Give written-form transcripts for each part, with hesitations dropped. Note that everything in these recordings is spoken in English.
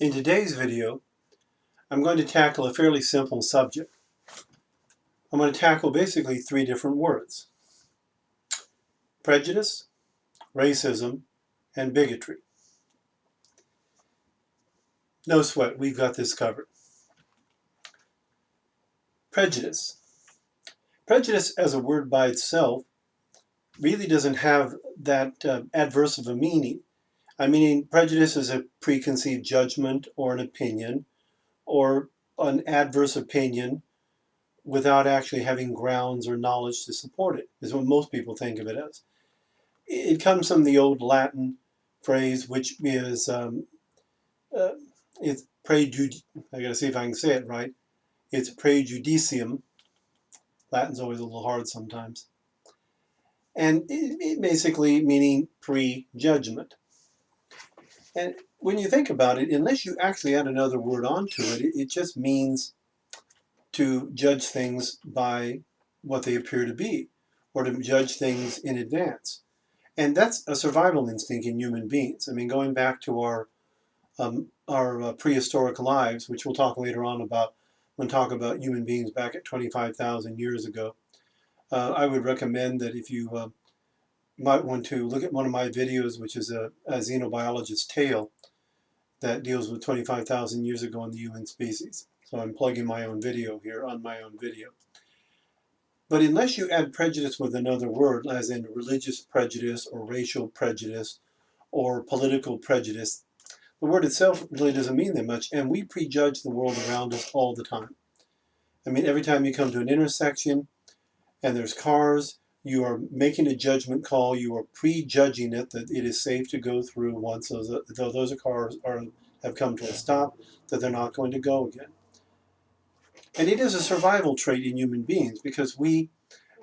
In today's video, I'm going to tackle a fairly simple subject. I'm going to tackle basically three different words: prejudice, racism, and bigotry. No sweat, we've got this covered. Prejudice. Prejudice as a word by itself really doesn't have that adverse of a meaning. I mean, prejudice is a preconceived judgment or an opinion or an adverse opinion without actually having grounds or knowledge to support it, is what most people think of it as. It comes from the old Latin phrase, which is, it's prejud. I gotta see if I can say it right. It's prejudicium. Latin's always a little hard sometimes. And it basically meaning prejudgment. And when you think about it, unless you actually add another word onto it, it just means to judge things by what they appear to be, or to judge things in advance. And that's a survival instinct in human beings. I mean, going back to our prehistoric lives, which we'll talk later on about when talk about human beings back at 25,000 years ago. I would recommend that if you might want to look at one of my videos, which is a xenobiologist's tale that deals with 25,000 years ago in the human species. So I'm plugging my own video here on my own video. But unless you add prejudice with another word, as in religious prejudice or racial prejudice or political prejudice, the word itself really doesn't mean that much, and we prejudge the world around us all the time. I mean, every time you come to an intersection and there's cars, you are making a judgment call, you are prejudging it that it is safe to go through once those cars have come to a stop, that they're not going to go again. And it is a survival trait in human beings because we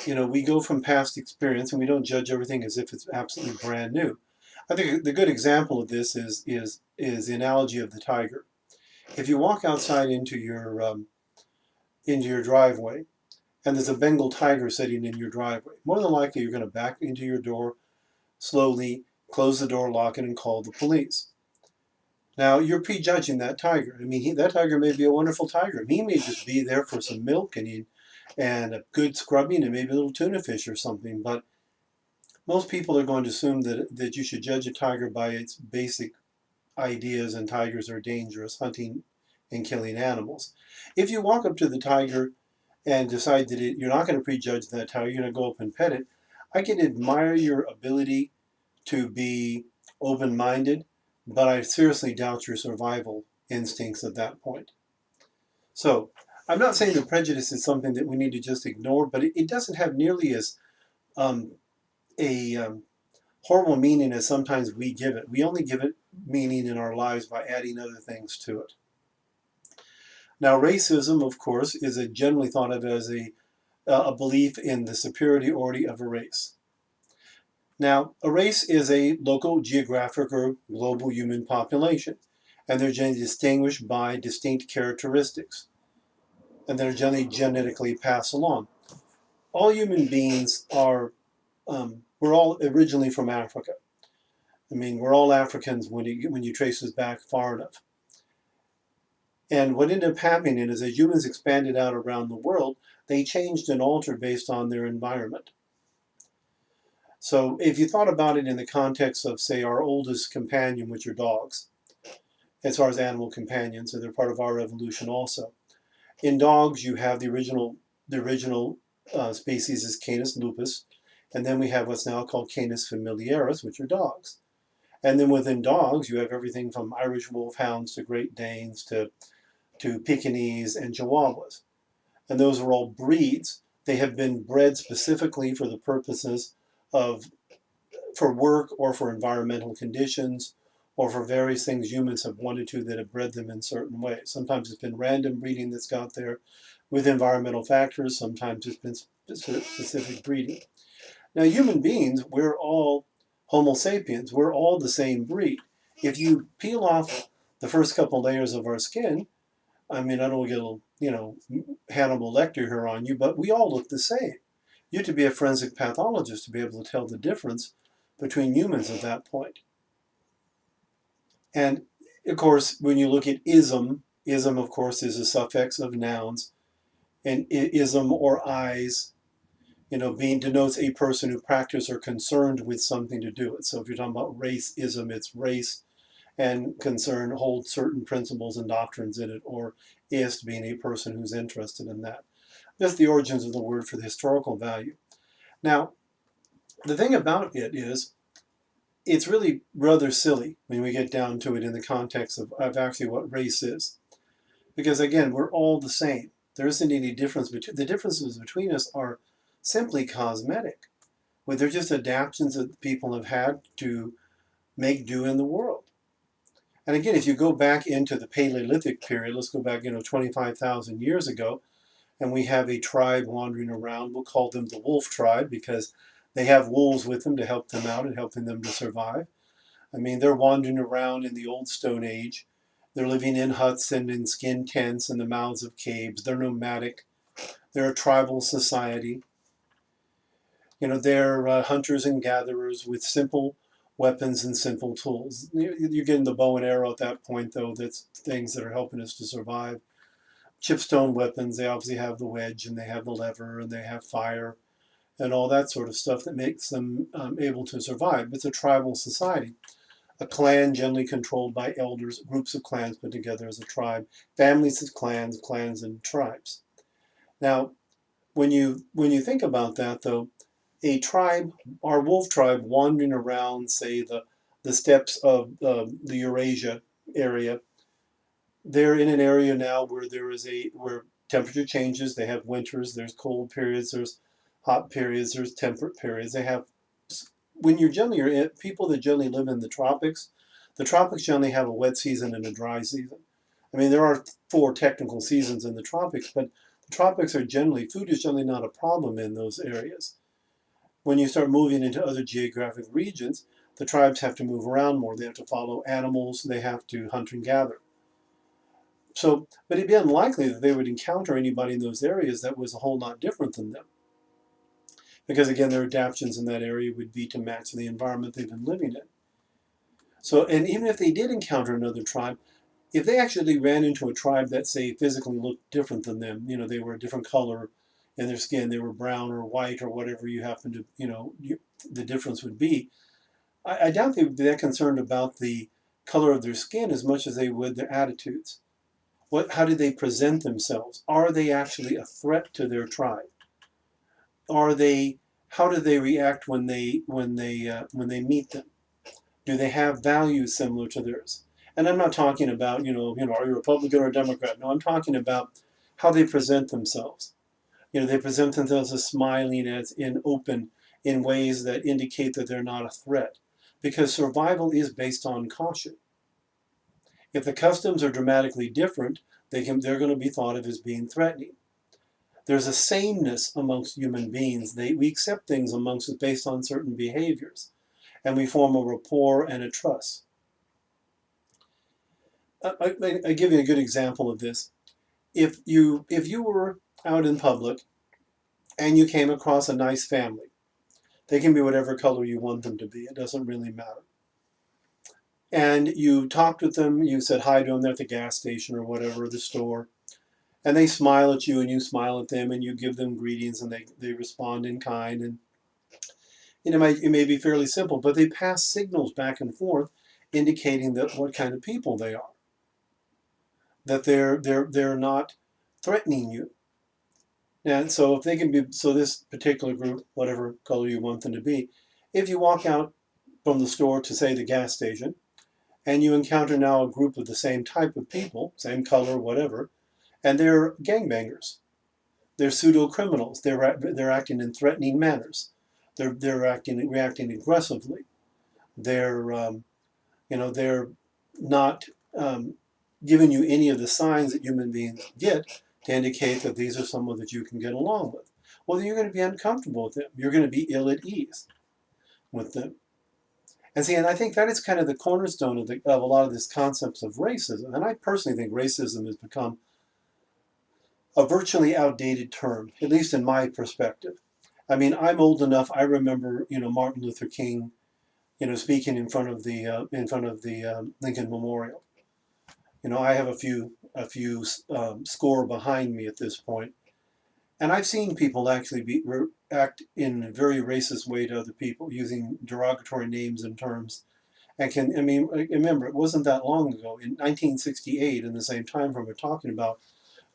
go from past experience and we don't judge everything as if it's absolutely brand new. I think the good example of this is the analogy of the tiger. If you walk outside into your driveway and there's a Bengal tiger sitting in your driveway, more than likely you're going to back into your door slowly, close the door, lock it, and call the police. Now, you're prejudging that tiger. I mean, that tiger may be a wonderful tiger. He may just be there for some milk and a good scrubbing and maybe a little tuna fish or something. But most people are going to assume that you should judge a tiger by its basic ideas, and tigers are dangerous, hunting and killing animals. If you walk up to the tiger and decide that you're not going to prejudge that tiger, you're going to go up and pet it, I can admire your ability to be open-minded, but I seriously doubt your survival instincts at that point. So, I'm not saying that prejudice is something that we need to just ignore, but it doesn't have nearly as horrible meaning as sometimes we give it. We only give it meaning in our lives by adding other things to it. Now, racism, of course, is generally thought of as a belief in the superiority of a race. Now, a race is a local, geographic, or global human population, and they're generally distinguished by distinct characteristics, and they're generally genetically passed along. All human beings we're all originally from Africa. I mean, we're all Africans when you trace us back far enough. And what ended up happening is as humans expanded out around the world, they changed and altered based on their environment. So if you thought about it in the context of, say, our oldest companion, which are dogs, as far as animal companions, so they're part of our evolution also. In dogs, you have the original species is Canis lupus, and then we have what's now called Canis familiaris, which are dogs. And then within dogs, you have everything from Irish wolfhounds to Great Danes to Pekingese and Chihuahuas. And those are all breeds. They have been bred specifically for the purposes for work or for environmental conditions or for various things humans have wanted to that have bred them in certain ways. Sometimes it's been random breeding that's got there with environmental factors. Sometimes it's been specific breeding. Now, human beings, we're all Homo sapiens. We're all the same breed. If you peel off the first couple layers of our skin, I mean, I don't get a Hannibal Lecter here on you, but we all look the same. You have to be a forensic pathologist to be able to tell the difference between humans at that point. And Of course, when you look at ism of course is a suffix of nouns, and ism or eyes, being denotes a person who practices or concerned with something to do it. So if you're talking about racism, it's race and concern hold certain principles and doctrines in it, or ist being a person who's interested in that. That's the origins of the word for the historical value. Now, the thing about it is, it's really rather silly when we get down to it in the context of actually what race is. Because again, we're all the same. There isn't any difference between, the differences between us are simply cosmetic. But they're just adaptations that people have had to make do in the world. And again, if you go back into the Paleolithic period, let's go back, 25,000 years ago, and we have a tribe wandering around. We'll call them the wolf tribe because they have wolves with them to help them out and helping them to survive. I mean, they're wandering around in the old Stone Age. They're living in huts and in skin tents in the mouths of caves. They're nomadic. They're a tribal society. They're hunters and gatherers with simple weapons and simple tools. You're getting the bow and arrow at that point, though. That's things that are helping us to survive. Chipstone weapons, they obviously have the wedge and they have the lever and they have fire and all that sort of stuff that makes them able to survive. It's a tribal society. A clan generally controlled by elders, groups of clans put together as a tribe, families of clans and tribes. Now, when you think about that, though, a tribe, our wolf tribe, wandering around, say, the steppes of the Eurasia area, they're in an area now where where temperature changes. They have winters, there's cold periods, there's hot periods, there's temperate periods. They have, when you're people that generally live in the tropics generally have a wet season and a dry season. I mean, there are 4 technical seasons in the tropics, but the tropics are generally, food is generally not a problem in those areas. When you start moving into other geographic regions, the tribes have to move around more. They have to follow animals, they have to hunt and gather. So, but it'd be unlikely that they would encounter anybody in those areas that was a whole lot different than them. Because again, their adaptations in that area would be to match the environment they've been living in. So, and even if they did encounter another tribe, if they actually ran into a tribe that, say, physically looked different than them, they were a different color in their skin, they were brown or white or whatever you happen to, the difference would be, I doubt they would be that concerned about the color of their skin as much as they would their attitudes. How do they present themselves? Are they actually a threat to their tribe? How do they react when they meet them? Do they have values similar to theirs? And I'm not talking about, are you a Republican or a Democrat? No, I'm talking about how they present themselves. They present themselves as smiling, as open, in ways that indicate that they're not a threat. Because survival is based on caution. If the customs are dramatically different, they're going to be thought of as being threatening. There's a sameness amongst human beings. We accept things amongst us based on certain behaviors, and we form a rapport and a trust. I give you a good example of this. If you were out in public and you came across a nice family, they can be whatever color you want them to be. It doesn't really matter. And you talked with them, you said hi to them, they're at the gas station or whatever, the store, and they smile at you and you smile at them and you give them greetings and they respond in kind. And it may be fairly simple, but they pass signals back and forth indicating that what kind of people they are. That they're not threatening you. And so if they can be, so this particular group, whatever color you want them to be, if you walk out from the store to, say, the gas station, and you encounter now a group of the same type of people, same color, whatever, and they're gangbangers. They're pseudo-criminals. They're acting in threatening manners. They're reacting aggressively. They're they're not giving you any of the signs that human beings get to indicate that these are someone that you can get along with. Well, then you're going to be uncomfortable with them. You're going to be ill at ease with them. And see, and I think that is kind of the cornerstone of a lot of these concepts of racism. And I personally think racism has become a virtually outdated term, at least in my perspective. I mean, I'm old enough. I remember, Martin Luther King, speaking in front of the Lincoln Memorial. You know, I have a few score behind me at this point, and I've seen people actually act in a very racist way to other people, using derogatory names and terms. And I mean, remember, it wasn't that long ago, in 1968, in the same time frame we're talking about,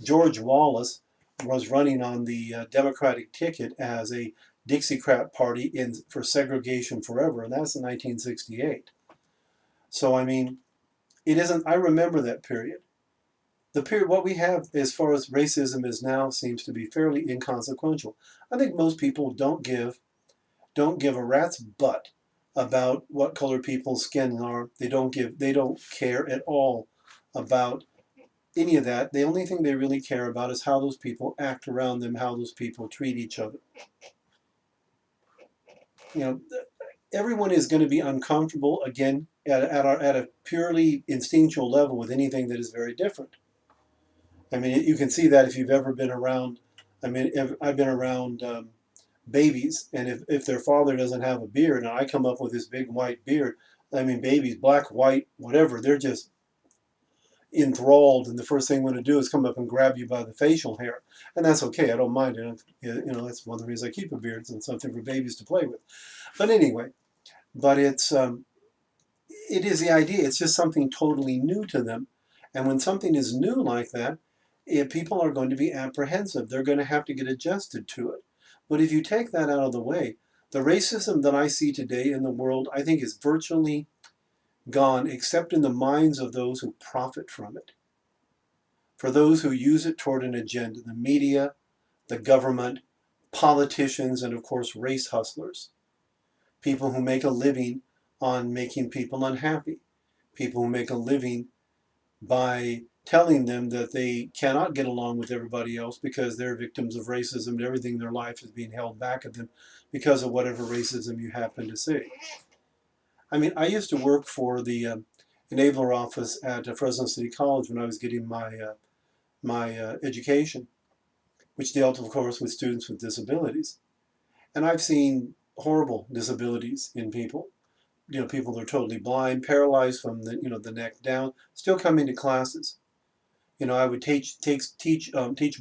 George Wallace was running on the Democratic ticket as a Dixiecrat party for segregation forever, and that's in 1968. So, I mean, it isn't, I remember that period. The period, what we have as far as racism is now seems to be fairly inconsequential. I think most people don't give a rat's butt about what color people's skin are. They don't care at all about any of that. The only thing they really care about is how those people act around them, how those people treat each other. You know, everyone is going to be uncomfortable again at a purely instinctual level with anything that is very different. I mean, you can see that if you've ever been around. I mean, I've been around babies, and if their father doesn't have a beard, and I come up with this big white beard, I mean, babies, black, white, whatever, they're just enthralled, and the first thing I'm going to do is come up and grab you by the facial hair, and that's okay. I don't mind it. You know, that's one of the reasons I keep a beard, and something for babies to play with. But anyway, but it is the idea. It's just something totally new to them, and when something is new like that, people are going to be apprehensive. They're going to have to get adjusted to it. But if you take that out of the way, the racism that I see today in the world, I think, is virtually gone, except in the minds of those who profit from it. For those who use it toward an agenda, the media, the government, politicians, and of course race hustlers. People who make a living on making people unhappy. People who make a living by telling them that they cannot get along with everybody else because they're victims of racism and everything in their life is being held back at them because of whatever racism you happen to see. I mean, I used to work for the enabler office at Fresno City College when I was getting my education, which dealt, of course, with students with disabilities. And I've seen horrible disabilities in people. You know, people that are totally blind, paralyzed from the neck down, still coming to classes. You know, I would teach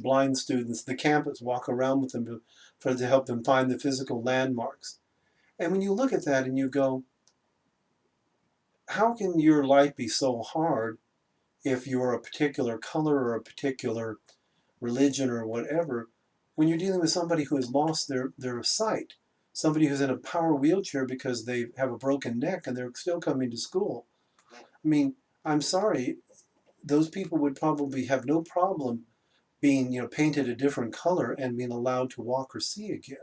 blind students the campus, walk around with them to help them find the physical landmarks. And when you look at that and you go, how can your life be so hard if you're a particular color or a particular religion or whatever, when you're dealing with somebody who has lost their sight, somebody who's in a power wheelchair because they have a broken neck and they're still coming to school? I mean, I'm sorry, those people would probably have no problem being, painted a different color and being allowed to walk or see again.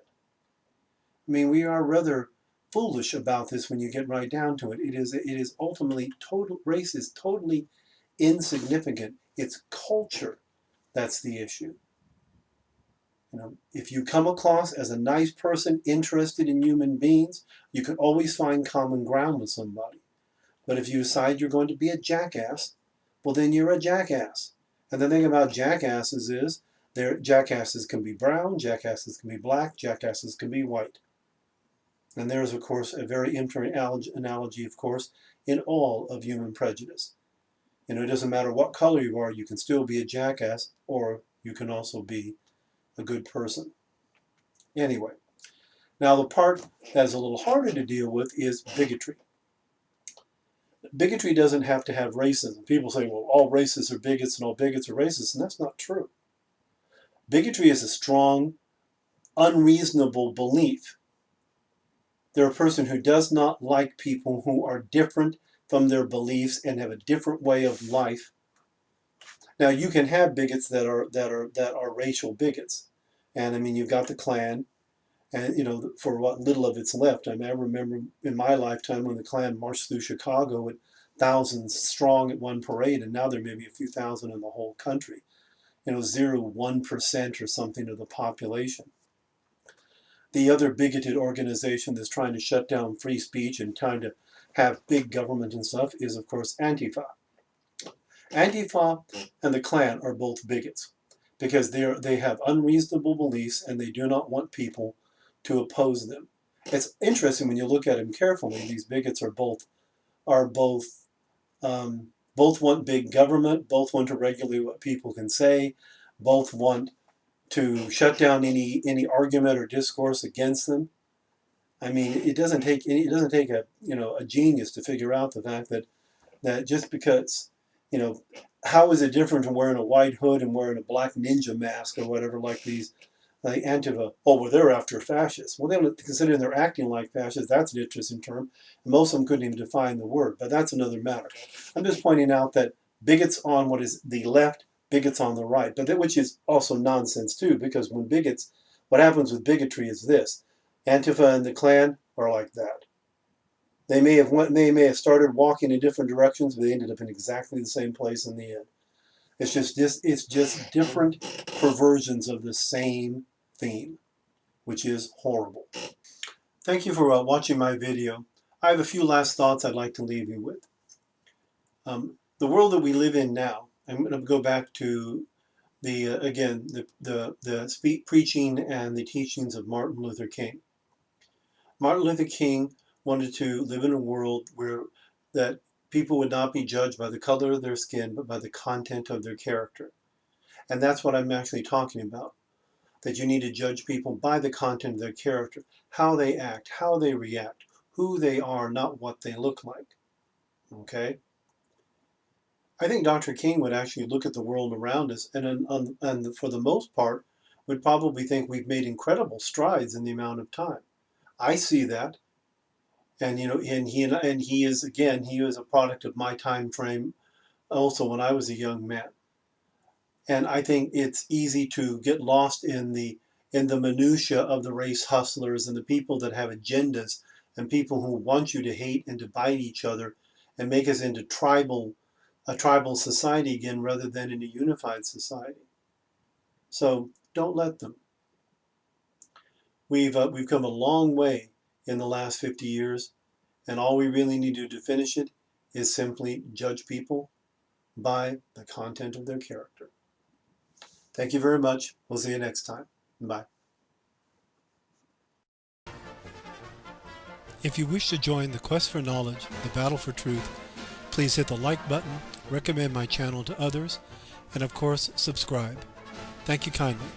I mean, we are rather foolish about this when you get right down to it. It is ultimately race is totally insignificant. It's culture that's the issue. You know, if you come across as a nice person interested in human beings, you can always find common ground with somebody. But if you decide you're going to be a jackass, well, then you're a jackass. And the thing about jackasses is, jackasses can be brown, jackasses can be black, jackasses can be white. And there's, of course, a very interesting analogy, of course, in all of human prejudice. You know, it doesn't matter what color you are, you can still be a jackass, or you can also be a good person. Anyway, now the part that's a little harder to deal with is bigotry. Bigotry doesn't have to have racism. People say, well, all racists are bigots and all bigots are racists, and that's not true. Bigotry is a strong, unreasonable belief. They're a person who does not like people who are different from their beliefs and have a different way of life. Now, you can have bigots that are racial bigots, and I mean, you've got the Klan, and for what little of it's left. I mean, I remember in my lifetime when the Klan marched through Chicago at thousands strong at one parade, and now there may be a few thousand in the whole country. 0.01% or something of the population. The other bigoted organization that's trying to shut down free speech and trying to have big government and stuff is, of course, Antifa. Antifa and the Klan are both bigots because they have unreasonable beliefs and they do not want people to oppose them. It's interesting when you look at them carefully. These bigots are both Both want big government, both want to regulate what people can say, both want to shut down any argument or discourse against them. I mean, it doesn't take a a genius to figure out the fact that just because, how is it different from wearing a white hood and wearing a black ninja mask or whatever, like these, like Antifa? Oh, well, they're after fascists. Well, they don't, considering they're acting like fascists, that's an interesting term. Most of them couldn't even define the word, but that's another matter. I'm just pointing out that bigots on what is the left, bigots on the right, but that, which is also nonsense too, because what happens with bigotry is this: Antifa and the Klan are like that. They may have started walking in different directions, but they ended up in exactly the same place in the end. It's just different perversions of the same theme, which is horrible. Thank you for watching my video. I have a few last thoughts I'd like to leave you with. The world that we live in now, I'm going to go back to the preaching and the teachings of Martin Luther King. Martin Luther King wanted to live in a world where that people would not be judged by the color of their skin, but by the content of their character. And that's what I'm actually talking about, that you need to judge people by the content of their character, how they act, how they react, who they are, not what they look like. Okay? I think Dr. King would actually look at the world around us and for the most part would probably think we've made incredible strides in the amount of time. I see that. And he is a product of my time frame also when I was a young man. And I think it's easy to get lost in the minutia of the race hustlers and the people that have agendas and people who want you to hate and divide each other and make us into a tribal society again rather than in a unified society. So don't let them. We've come a long way in the last 50 years, and all we really need to do to finish it is simply judge people by the content of their character. Thank you very much. We'll see you next time. Bye. If you wish to join the quest for knowledge, the battle for truth, please hit the like button, recommend my channel to others, and of course, subscribe. Thank you kindly.